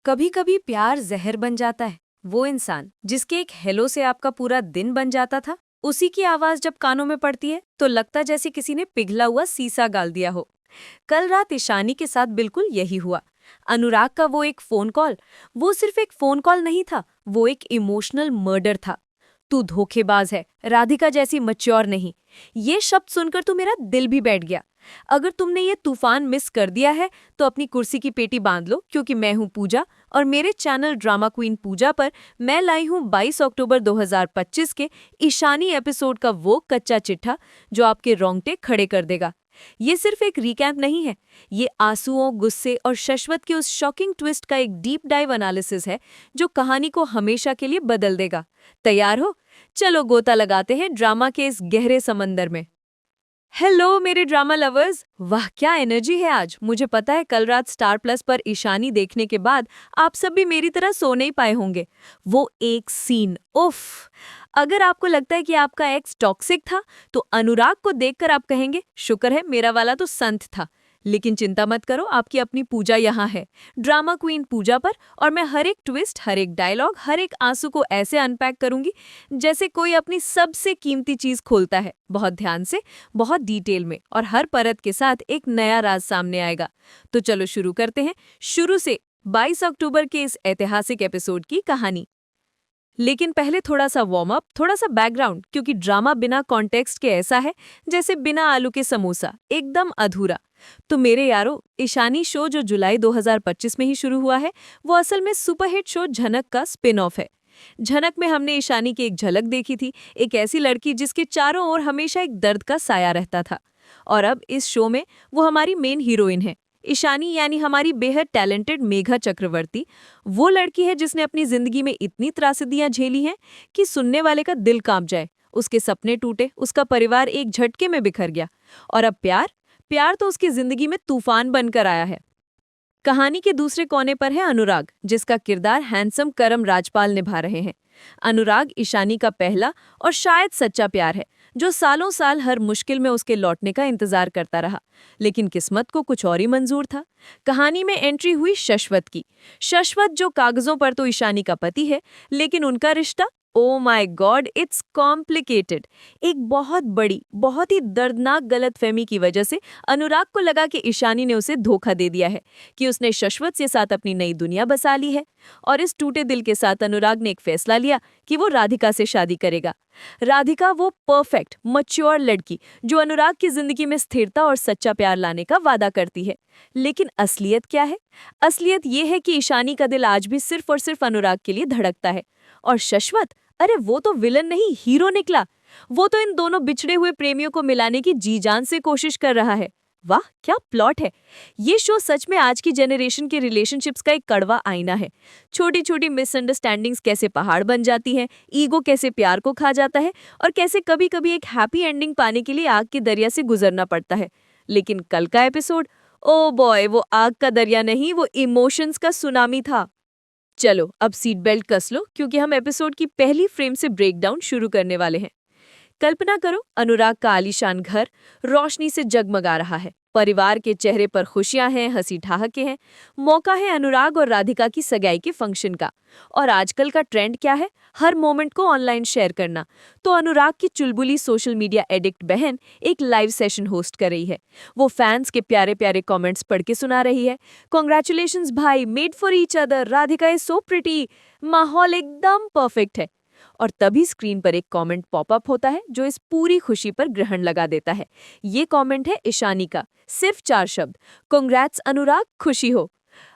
कभी कभी प्यार जहर बन जाता है। वो इंसान जिसके एक हेलो से आपका पूरा दिन बन जाता था, उसी की आवाज जब कानों में पड़ती है तो लगता जैसे किसी ने पिघला हुआ सीसा गाल दिया हो। कल रात ईशानी के साथ बिल्कुल यही हुआ। अनुराग का वो एक फोन कॉल, वो सिर्फ एक फोन कॉल नहीं था, वो एक इमोशनल मर्डर था। तू धोखेबाज है, राधिका जैसी मैच्योर नहीं। ये शब्द सुनकर तो मेरा दिल भी बैठ गया। अगर तुमने ये तूफान मिस कर दिया है तो अपनी कुर्सी की पेटी बांध लो, क्योंकि मैं हूं पूजा और मेरे चैनल ड्रामा क्वीन पूजा पर मैं लाई हूं 22 अक्टूबर 2025 के ईशानी एपिसोड का वो कच्चा चिट्ठा जो आपके रोंगटे खड़े कर देगा। ये सिर्फ एक रिकैप नहीं है, ये आंसुओं, गुस्से और शाश्वत के उस शॉकिंग ट्विस्ट का एक डीप डाइव एनालिसिस है जो कहानी को हमेशा के लिए बदल देगा। तैयार हो? चलो गोता लगाते हैं ड्रामा के इस गहरे समंदर में। हेलो मेरे ड्रामा लवर्स, वाह क्या एनर्जी है आज। मुझे पता है कल रात स्टार प्लस पर ईशानी देखने के बाद आप सब भी मेरी तरह सो नहीं पाए होंगे। वो एक सीन, उफ। अगर आपको लगता है कि आपका एक्स टॉक्सिक था तो अनुराग को देखकर आप कहेंगे शुक्र है मेरा वाला तो संत था। लेकिन चिंता मत करो, आपकी अपनी पूजा यहाँ है, ड्रामा क्वीन पूजा पर। और मैं हर एक ट्विस्ट, हर एक डायलॉग, हर एक आंसू को ऐसे अनपैक करूंगी जैसे कोई अपनी सबसे कीमती चीज खोलता है, बहुत ध्यान से, बहुत डिटेल में, और हर परत के साथ एक नया राज सामने आएगा। तो चलो शुरू करते हैं, शुरू से 22 अक्टूबर के इस ऐतिहासिक एपिसोड की कहानी। लेकिन पहले थोड़ा सा वार्म अप, थोड़ा सा बैकग्राउंड, क्योंकि ड्रामा बिना कॉन्टेक्स्ट के ऐसा है जैसे बिना आलू के समोसा, एकदम अधूरा। तो मेरे यारो, ईशानी शो जो जुलाई 2025 में ही शुरू हुआ है, वो असल में सुपरहिट शो झनक का स्पिन ऑफ है। झनक में हमने ईशानी की एक झलक देखी थी, एक ऐसी लड़की जिसके चारों ओर हमेशा एक दर्द का साया रहता था। और अब इस शो में वो हमारी मेन हीरोइन है, ईशानी, यानी हमारी बेहद टैलेंटेड मेघा चक्रवर्ती। वो लड़की है जिसने अपनी जिंदगी में इतनी त्रासदियां झेली हैं कि सुनने वाले का दिल कांप जाए। उसके सपने टूटे, उसका परिवार एक झटके में बिखर गया, और अब प्यार प्यार तो उसकी जिंदगी में तूफान बनकर आया है। कहानी के दूसरे कोने पर है अनुराग, जिसका किरदार हैंडसम करम राजपाल निभा रहे हैं। अनुराग ईशानी का पहला और शायद सच्चा प्यार है, जो सालों साल हर मुश्किल में उसके लौटने का इंतजार करता रहा। लेकिन किस्मत को कुछ और ही मंजूर था। कहानी में एंट्री हुई शाश्वत की। शाश्वत जो कागजों पर तो ईशानी का पति है, लेकिन उनका रिश्ता, oh my God, it's complicated. एक बहुत बड़ी, बहुत ही दर्दनाक गलतफहमी की वजह से अनुराग को लगा कि ईशानी ने उसे धोखा दे दिया है, कि उसने शाश्वत के साथ अपनी नई दुनिया बसा ली है। और इस टूटे दिल के साथ अनुराग ने एक फैसला लिया कि वो राधिका से शादी करेगा। राधिका, वो परफेक्ट मैच्योर लड़की जो अनुराग की जिंदगी में स्थिरता और सच्चा प्यार लाने का वादा करती है। लेकिन असलियत क्या है? असलियत ये है कि ईशानी का दिल आज भी सिर्फ और सिर्फ अनुराग के लिए धड़कता है। और शाश्वत, अरे वो तो विलन नहीं, हीरो निकला। वो तो इन दोनों बिछड़े हुए प्रेमियों को मिलाने की जी जान से कोशिश कर रहा है। वाह क्या प्लॉट है। ये शो सच में आज की जनरेशन के रिलेशनशिप्स का एक कड़वा आईना है। छोटी छोटी मिसअंडरस्टैंडिंग्स कैसे पहाड़ बन जाती हैं, ईगो कैसे प्यार को खा जाता है, और कैसे कभी कभी एक हैप्पी एंडिंग पाने के लिए आग के दरिया से गुजरना पड़ता है। लेकिन कल का एपिसोड, ओ बॉय, वो आग का दरिया नहीं, वो इमोशंस का सुनामी था। चलो अब सीट बेल्ट कस लो, क्योंकि हम एपिसोड की पहली फ्रेम से ब्रेकडाउन शुरू करने वाले हैं। कल्पना करो, अनुराग का आलीशान घर रोशनी से जगमगा रहा है। परिवार के चेहरे पर खुशियां हैं, हंसी ठहाके हैं। मौका है अनुराग और राधिका की सगाई के फंक्शन का। और आजकल का ट्रेंड क्या है? हर मोमेंट को ऑनलाइन शेयर करना। तो अनुराग की चुलबुली सोशल मीडिया एडिक्ट बहन एक लाइव सेशन होस्ट कर रही है। वो फैंस के प्यारे प्यारे कमेंट्स पढ़ के सुना रही है। कॉन्ग्रेचुलेशंस भाई, made for each other, Radhika is so pretty. माहौल एकदम परफेक्ट है। और तभी स्क्रीन पर एक कमेंट पॉपअप होता है जो इस पूरी खुशी पर ग्रहण लगा देता है। ये कमेंट है ईशानी का, सिर्फ 4 शब्द, कांग्रेट्स अनुराग, खुशी हो।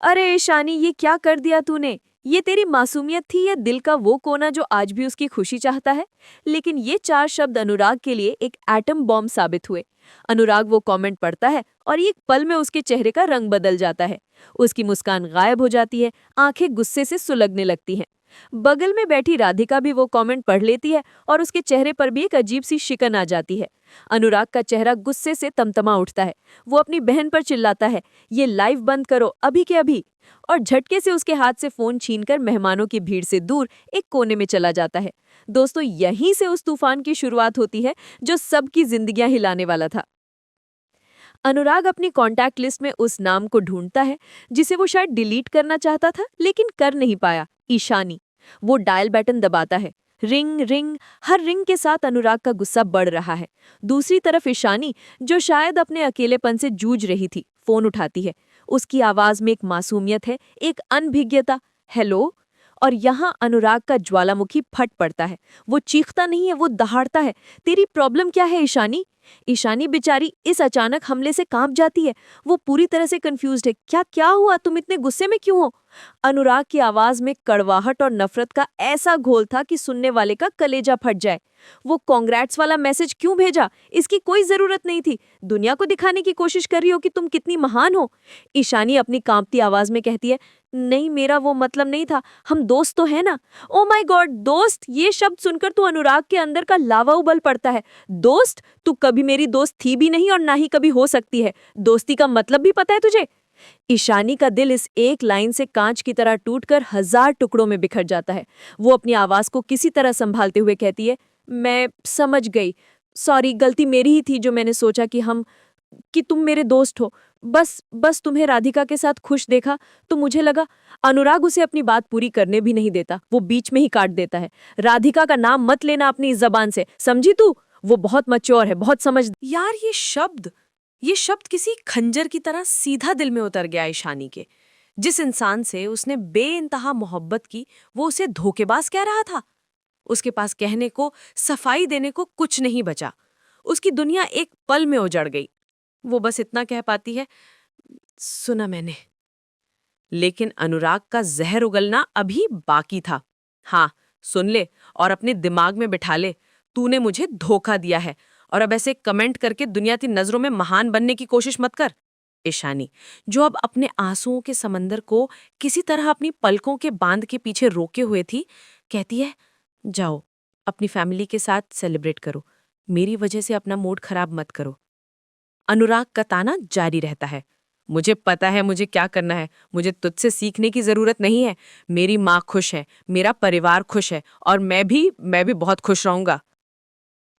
अरे ईशानी, ये क्या कर दिया तूने? ये तेरी मासूमियत थी या दिल का वो कोना जो आज भी उसकी खुशी चाहता है? लेकिन ये 4 शब्द अनुराग के लिए एक एटम बॉम्ब साबित हुए। अनुराग वो कमेंट पढ़ता है और एक पल में उसके चेहरे का रंग बदल जाता है। उसकी मुस्कान गायब हो जाती है, आंखें गुस्से से सुलगने लगती हैं। बगल में बैठी राधिका भी वो कमेंट पढ़ लेती है और उसके चेहरे पर भी एक अजीब सी शिकन आ जाती है। अनुराग का चेहरा गुस्से से तमतमा उठता है। वो अपनी बहन पर चिल्लाता है, ये लाइव बंद करो अभी के अभी। और झटके से उसके हाथ से फोन छीनकर मेहमानों की भीड़ से दूर एक कोने में चला जाता है। दोस्तों, यहीं से उस तूफान की शुरुआत होती है जो सबकी जिंदगियां हिलाने वाला था। अनुराग अपनी कॉन्टैक्ट लिस्ट में उस नाम को ढूंढता है जिसे वो शायद डिलीट करना चाहता था लेकिन कर नहीं पाया, ईशानी। वो डायल बटन दबाता है। रिंग रिंग, हर रिंग के साथ अनुराग का गुस्सा बढ़ रहा है। दूसरी तरफ ईशानी, जो शायद अपने अकेलेपन से जूझ रही थी, फोन उठाती है। उसकी आवाज में एक मासूमियत है, एक अनभिज्ञता। हेलो। और यहाँ अनुराग का ज्वालामुखी फट पड़ता है। वो चीखता नहीं है, वो दहाड़ता है। तेरी प्रॉब्लम क्या है ईशानी? ईशानी बेचारी इस अचानक हमले से कांप जाती है। वो पूरी तरह से कंफ्यूज्ड है। क्या क्या हुआ? तुम इतने गुस्से में क्यों हो? अनुराग की आवाज में कड़वाहट और नफरत का ऐसा घोल था कि सुनने वाले का कलेजा फट जाए। वो कांग्रेट्स वाला मैसेज क्यों भेजा? इसकी कोई जरूरत नहीं थी। दुनिया को दिखाने की कोशिश कर रही हो कि तुम कितनी महान हो। ईशानी अपनी कांपती आवाज में कहती है, नहीं, मेरा वो मतलब नहीं था। हम दोस्त तो है ना। ओ माय गॉड, दोस्त! ये शब्द सुनकर तो अनुराग के अंदर का लावा उबल पड़ता है। दोस्त? तू कभी मेरी दोस्त थी भी नहीं और ना ही कभी हो सकती है। दोस्ती का मतलब भी पता है तुझे? ईशानी का दिल इस एक लाइन से कांच की तरह टूटकर 1000 टुकड़ों में बिखर जाता है। वो अपनी आवाज को किसी तरह संभालते हुए कहती है, मैं समझ गई। सॉरी, गलती मेरी ही थी जो मैंने सोचा कि तुम मेरे दोस्त हो। बस तुम्हें राधिका के साथ खुश देखा तो मुझे लगा। अनुराग उसे अपनी बात पूरी करने भी नहीं देता। वो बीच में ही काट देता है। राधिका का नाम मत लेना अपनी इस जबान से, समझी तू? वो बहुत मैच्योर है, बहुत समझ। यार, ये शब्द किसी खंजर की तरह सीधा दिल में उतर गया ईशानी के। जिस इंसान से उसने बेइंतहा मोहब्बत की, वो उसे धोखेबाज कह रहा था। उसके पास कहने को, सफाई देने को कुछ नहीं बचा। उसकी दुनिया एक पल में उजड़ गई। वो बस इतना कह पाती है, सुना मैंने। लेकिन अनुराग का जहर उगलना अभी बाकी था। हाँ, सुन ले और अपने दिमाग में बिठा ले, तूने मुझे धोखा दिया है और अब ऐसे कमेंट करके दुनिया की नजरों में महान बनने की कोशिश मत कर। ईशानी, जो अब अपने आंसुओं के समंदर को किसी तरह अपनी पलकों के बांध के पीछे रोके हुए थी, कहती है, जाओ अपनी फैमिली के साथ सेलिब्रेट करो, मेरी वजह से अपना मूड खराब मत करो। अनुराग का ताना जारी रहता है, मुझे पता है मुझे क्या करना है, मुझे तुझसे सीखने की जरूरत नहीं है। मेरी माँ खुश है, मेरा परिवार खुश है और मैं भी बहुत खुश रहूंगा।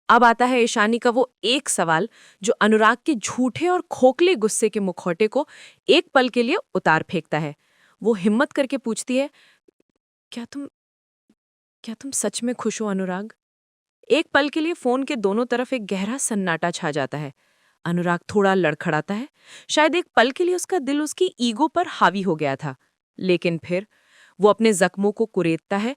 अब आता है ईशानी का वो एक सवाल जो अनुराग के झूठे और खोखले गुस्से के मुखौटे को एक पल के लिए उतार फेंकता है। वो हिम्मत करके पूछती है, क्या तुम सच में खुश हो अनुराग? एक पल के लिए फोन के दोनों तरफ एक गहरा सन्नाटा छा जाता है। अनुराग थोड़ा लड़खड़ाता है। शायद एक पल के लिए उसका दिल उसकी ईगो पर हावी हो गया था। लेकिन फिर वो अपने जख्मों को कुरेदता है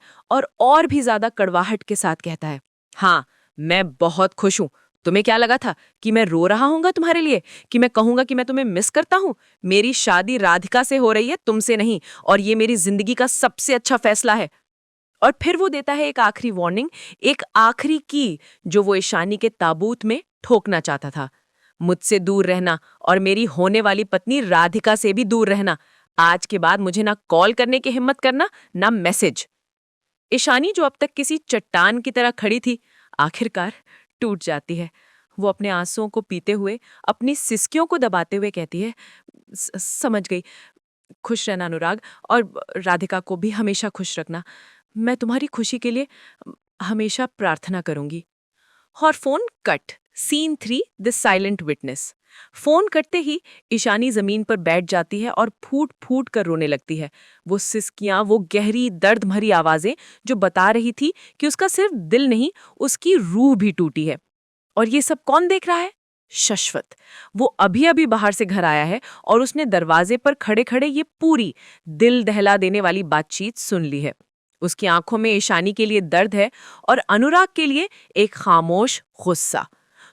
और भी ज्यादा कड़वाहट के साथ कहता है, हाँ, मैं बहुत खुश हूं। तुम्हें क्या लगा था कि मैं रो रहा हूंगा तुम्हारे लिए, कि मैं कहूंगा कि मैं तुम्हें मिस करता हूं? मेरी शादी राधिका से हो रही है, तुमसे नहीं, और ये मेरी जिंदगी का सबसे अच्छा फैसला है। और फिर वो देता है एक आखिरी वार्निंग, एक आखिरी की जो वो ईशानी के ताबूत में ठोकना चाहता था। मुझसे दूर रहना और मेरी होने वाली पत्नी राधिका से भी दूर रहना। आज के बाद मुझे ना कॉल करने की हिम्मत करना, ना मैसेज। ईशानी, जो अब तक किसी चट्टान की तरह खड़ी थी, आखिरकार टूट जाती है। वो अपने आंसुओं को पीते हुए, अपनी सिसकियों को दबाते हुए कहती है, समझ गई। खुश रहना अनुराग, और राधिका को भी हमेशा खुश रखना। मैं तुम्हारी खुशी के लिए हमेशा प्रार्थना करूंगी। और फोन कट। Scene 3, the silent witness. Phone कटते ही ईशानी जमीन पर बैठ जाती है और फूट फूट कर रोने लगती है। वो सिसकियां, वो गहरी दर्द भरी आवाजें जो बता रही थी कि उसका सिर्फ दिल नहीं, उसकी रूह भी टूटी है। और ये सब कौन देख रहा है? शश्वत। वो अभी अभी बाहर से घर आया है और उसने दरवाजे पर खड़े खड़े ये पूरी दिल दहला देने वाली बातचीत सुन ली है। उसकी आंखों में ईशानी के लिए दर्द है और अनुराग के लिए एक खामोश गुस्सा।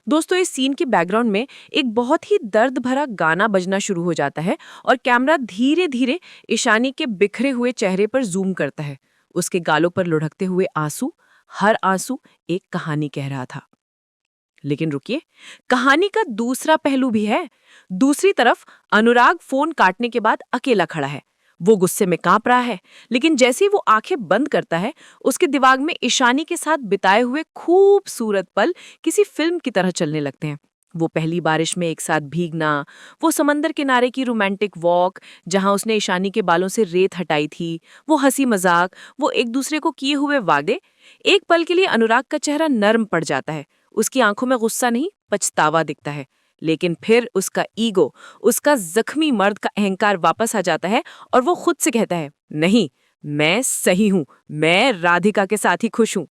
दोस्तों, इस सीन के बैकग्राउंड में एक बहुत ही दर्द भरा गाना बजना शुरू हो जाता है और कैमरा धीरे धीरे ईशानी के बिखरे हुए चेहरे पर जूम करता है। उसके गालों पर लुढ़कते हुए आंसू, हर आंसू एक कहानी कह रहा था। लेकिन रुकिए, कहानी का दूसरा पहलू भी है। दूसरी तरफ अनुराग फोन काटने के बाद अकेला खड़ा है। वो गुस्से में कांप रहा है, लेकिन जैसे ही वो आंखें बंद करता है, उसके दिमाग में ईशानी के साथ बिताए हुए खूबसूरत पल किसी फिल्म की तरह चलने लगते हैं। वो पहली बारिश में एक साथ भीगना, वो समंदर किनारे की रोमांटिक वॉक जहां उसने ईशानी के बालों से रेत हटाई थी, वो हंसी मजाक, वो एक दूसरे को किए हुए वादे। एक पल के लिए अनुराग का चेहरा नर्म पड़ जाता है। उसकी आंखों में गुस्सा नहीं, पछतावा दिखता है। लेकिन फिर उसका ईगो, उसका जख्मी मर्द का अहंकार वापस आ जाता है और वो खुद से कहता है, नहीं, मैं सही हूं, मैं राधिका के साथ ही खुश हूं।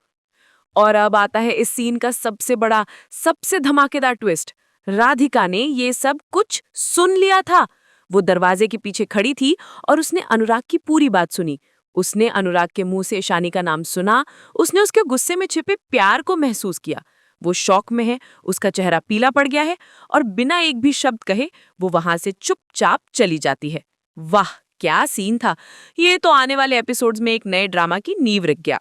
और अब आता है इस सीन का सबसे बड़ा, सबसे धमाकेदार ट्विस्ट। राधिका ने ये सब कुछ सुन लिया था। वो दरवाजे के पीछे खड़ी थी और उसने अनुराग की पूरी बात सुनी। उसने अनुराग के मुंह से ईशानी का नाम सुना, उसने उसके गुस्से में छिपे प्यार को महसूस किया। वो शौक में है, उसका चेहरा पीला पड़ गया है और बिना एक भी शब्द कहे वो वहां से चुपचाप चली जाती है। वाह, क्या सीन था! ये तो आने वाले एपिसोड्स में एक नए ड्रामा की नींव रख गया।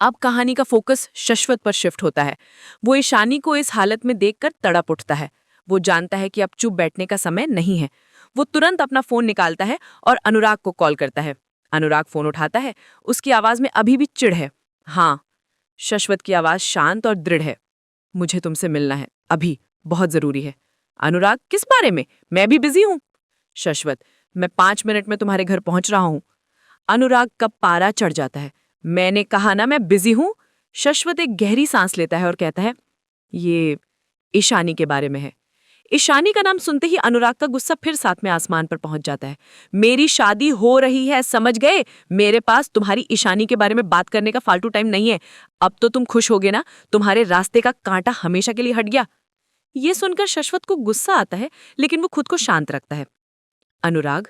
अब कहानी का फोकस शश्वत पर शिफ्ट होता है। वो ईशानी को इस हालत में देखकर तड़प उठता है। वो जानता है कि अब चुप बैठने का समय नहीं है। वो तुरंत अपना फोन निकालता है और अनुराग को कॉल करता है। अनुराग फोन उठाता है। उसकी आवाज में अभी भी चिढ़ है। हाँ, शश्वत की आवाज शांत और दृढ़ है। मुझे तुमसे मिलना है, अभी, बहुत जरूरी है। अनुराग, किस बारे में? मैं भी बिजी हूं। शश्वत, मैं 5 मिनट में तुम्हारे घर पहुंच रहा हूं। अनुराग का पारा चढ़ जाता है। मैंने कहा ना, मैं बिजी हूं। शश्वत एक गहरी सांस लेता है और कहता है, ये ईशानी के बारे में है। ईशानी का नाम सुनते ही अनुराग का गुस्सा फिर 7वें आसमान पर पहुंच जाता है। मेरी शादी हो रही है, समझ गए? मेरे पास तुम्हारी ईशानी के बारे में बात करने का फालतू टाइम नहीं है। अब तो तुम खुश होगे ना? तुम्हारे रास्ते का कांटा हमेशा के लिए हट गया। ये सुनकर शश्वत को गुस्सा आता है, लेकिन वो खुद को शांत रखता है। अनुराग,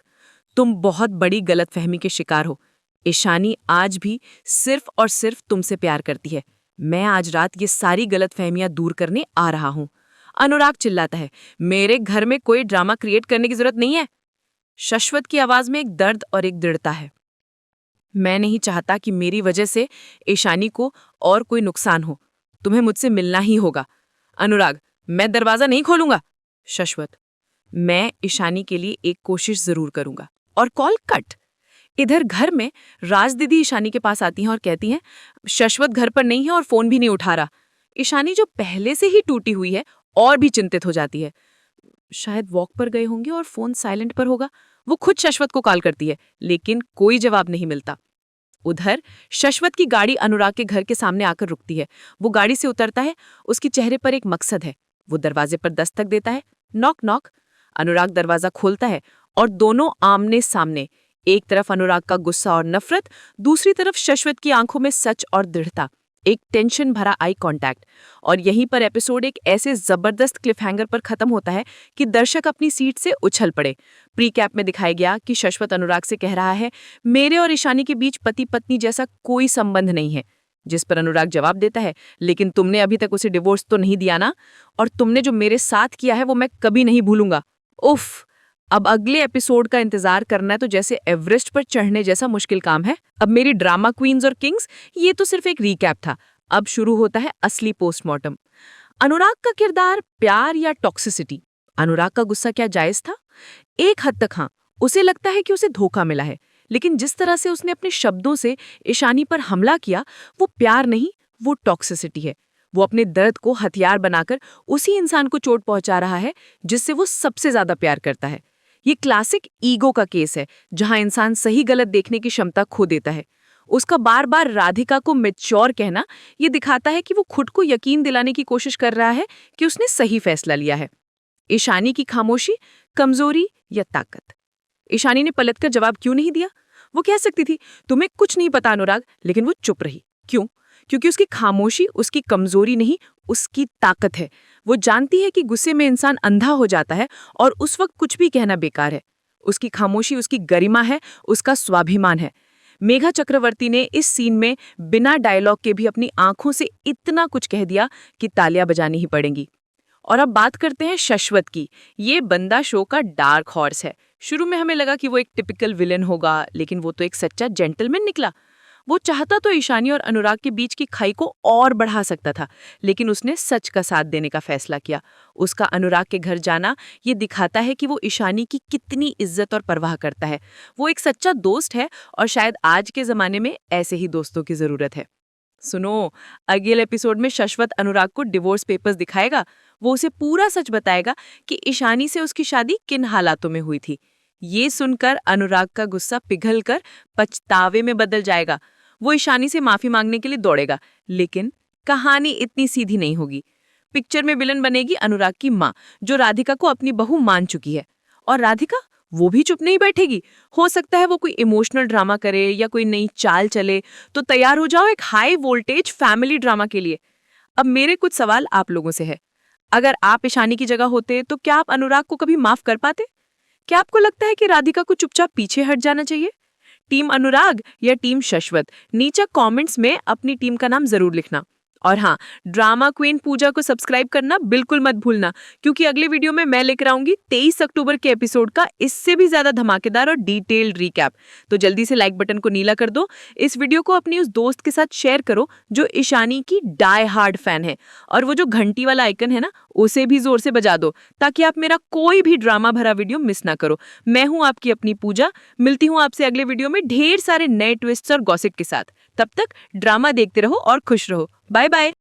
तुम बहुत बड़ी गलतफहमी के शिकार हो। ईशानी आज भी सिर्फ और सिर्फ तुमसे प्यार करती है। मैं आज रात ये सारी गलतफहमियां दूर करने आ रहा हूं। अनुराग चिल्लाता है, मेरे घर में कोई ड्रामा क्रिएट करने की जरूरत नहीं है। शश्वत की आवाज में एक दर्द और एक दृढ़ता है। मैं नहीं चाहता कि मेरी वजह से ईशानी को और कोई नुकसान हो। तुम्हें मुझसे मिलना ही होगा। अनुराग, मैं दरवाजा नहीं खोलूंगा। शश्वत, मैं ईशानी के लिए एक कोशिश जरूर करूंगा। और कॉल कट। इधर घर में राज दीदी ईशानी के पास आती हैं और कहती हैं, शश्वत घर पर नहीं है और फोन भी नहीं उठा रहा। ईशानी, जो पहले से ही टूटी हुई है, और भी चिंतित हो जाती है। शायद वॉक पर गए होंगे और फोन साइलेंट पर होगा। वो खुद शश्वत को कॉल करती है, लेकिन कोई जवाब नहीं मिलता। उधर शश्वत की गाड़ी अनुराग के घर के सामने आकर रुकती है। वो गाड़ी से उतरता है। उसके चेहरे पर एक मकसद है। वो दरवाजे पर दस्तक देता है। Knock knock. अनुराग दरवाजा खोलता है और दोनों आमने सामने, एक तरफ अनुराग का गुस्सा और नफरत, दूसरी तरफ शश्वत की आंखों में सच और दृढ़ता, एक टेंशन भरा आई कांटेक्ट। और यहीं पर एपिसोड एक ऐसे जबरदस्त क्लिफहैंगर पर खत्म होता है कि दर्शक अपनी सीट से उछल पड़े। प्री कैप में दिखाया गया कि शश्वत अनुराग से कह रहा है, मेरे और ईशानी के बीच पति पत्नी जैसा कोई संबंध नहीं है। जिस पर अनुराग जवाब देता है, लेकिन तुमने अभी तक उसे डिवोर्स तो नहीं दिया ना? और तुमने जो मेरे साथ किया है वो मैं कभी नहीं भूलूंगा। उफ! अब अगले एपिसोड का इंतजार करना तो जैसे एवरेस्ट पर चढ़ने जैसा मुश्किल काम है। अब मेरी ड्रामा क्वींस और किंग्स, ये तो सिर्फ एक रीकैप था। अब शुरू होता है असली पोस्टमार्टम। अनुराग का किरदार, प्यार या टॉक्सिसिटी? अनुराग का गुस्सा क्या जायज था? एक हद तक हाँ। उसे लगता है कि उसे धोखा मिला है, लेकिन जिस तरह से उसने अपने शब्दों से ईशानी पर हमला किया, वो प्यार नहीं, वो टॉक्सिसिटी है। वो अपने दर्द को हथियार बनाकर उसी इंसान को चोट पहुंचा रहा है जिससे वो सबसे ज्यादा प्यार करता है। ये क्लासिक ईगो का केस है, जहां इंसान सही गलत देखने की क्षमता खो देता है। उसका बार बार राधिका को मैच्योर कहना ये दिखाता है कि वो खुद को यकीन दिलाने की कोशिश कर रहा है कि उसने सही फैसला लिया है। ईशानी की खामोशी, कमजोरी या ताकत? ईशानी ने पलटकर जवाब क्यों नहीं दिया? वो कह सकती थी, तुम्हें कुछ नहीं पता अनुराग, लेकिन वो चुप रही। क्यों? क्योंकि उसकी खामोशी उसकी कमजोरी नहीं, उसकी ताकत है। वो जानती है कि गुस्से में इंसान अंधा हो जाता है और उस वक्त कुछ भी कहना बेकार है। उसकी खामोशी उसकी गरिमा है, उसका स्वाभिमान है। मेघा चक्रवर्ती ने इस सीन में बिना डायलॉग के भी अपनी आंखों से इतना कुछ कह दिया कि तालियां बजानी ही पड़ेंगी। और अब बात करते हैं शश्वत की। ये बंदा शो का डार्क हॉर्स है। शुरू में हमें लगा कि वो एक टिपिकल विलेन होगा, लेकिन वो तो एक सच्चा जेंटलमैन निकला। वो चाहता तो ईशानी और अनुराग के बीच की खाई को और बढ़ा सकता था, लेकिन उसने सच का साथ देने का फैसला किया। उसका अनुराग के घर जाना ये दिखाता है कि वो ईशानी की कितनी इज्जत और परवाह करता है। वो एक सच्चा दोस्त है और शायद आज के जमाने में ऐसे ही दोस्तों की जरूरत है। सुनो, अगले एपिसोड में शश्वत अनुराग को डिवोर्स पेपर्स दिखाएगा। वो उसे पूरा सच बताएगा कि ईशानी से उसकी शादी किन हालातों में हुई थी। ये सुनकर अनुराग का गुस्सा पिघलकर पछतावे में बदल जाएगा। वो ईशानी से माफी मांगने के लिए दौड़ेगा, लेकिन कहानी इतनी सीधी नहीं होगी। पिक्चर में विलन बनेगी अनुराग की माँ, जो राधिका को अपनी बहू मान चुकी है। और राधिका वो भी चुप नहीं बैठेगी। हो सकता है वो कोई इमोशनल ड्रामा करे या कोई नई चाल चले। तो तैयार हो जाओ एक हाई वोल्टेज फैमिली ड्रामा के लिए। अब मेरे कुछ सवाल आप लोगों से है। अगर आप ईशानी की जगह होते तो क्या आप अनुराग को कभी माफ कर पाते? क्या आपको लगता है कि राधिका को चुपचाप पीछे हट जाना चाहिए? टीम अनुराग या टीम शश्वत? नीचे कमेंट्स में अपनी टीम का नाम जरूर लिखना। और हाँ, ड्रामा क्वीन पूजा को सब्सक्राइब करना बिल्कुल मत भूलना, क्योंकि अगले वीडियो में मैं लेकर आऊंगी 23 अक्टूबर के एपिसोड का इससे भी ज्यादा धमाकेदार और डिटेल्ड रिकैप। तो जल्दी से लाइक बटन को नीला कर दो। इस वीडियो को अपनी उस दोस्त के साथ शेयर करो जो ईशानी की डाई हार्ड फैन है। और वो जो घंटी वाला आइकन है ना, उसे भी जोर से बजा दो, ताकि आप मेरा कोई भी ड्रामा भरा वीडियो मिस ना करो। मैं हूं आपकी अपनी पूजा। मिलती हूं आपसे अगले वीडियो में ढेर सारे नए ट्विस्ट्स और गॉसिप के साथ। तब तक ड्रामा देखते रहो और खुश रहो। Bye bye.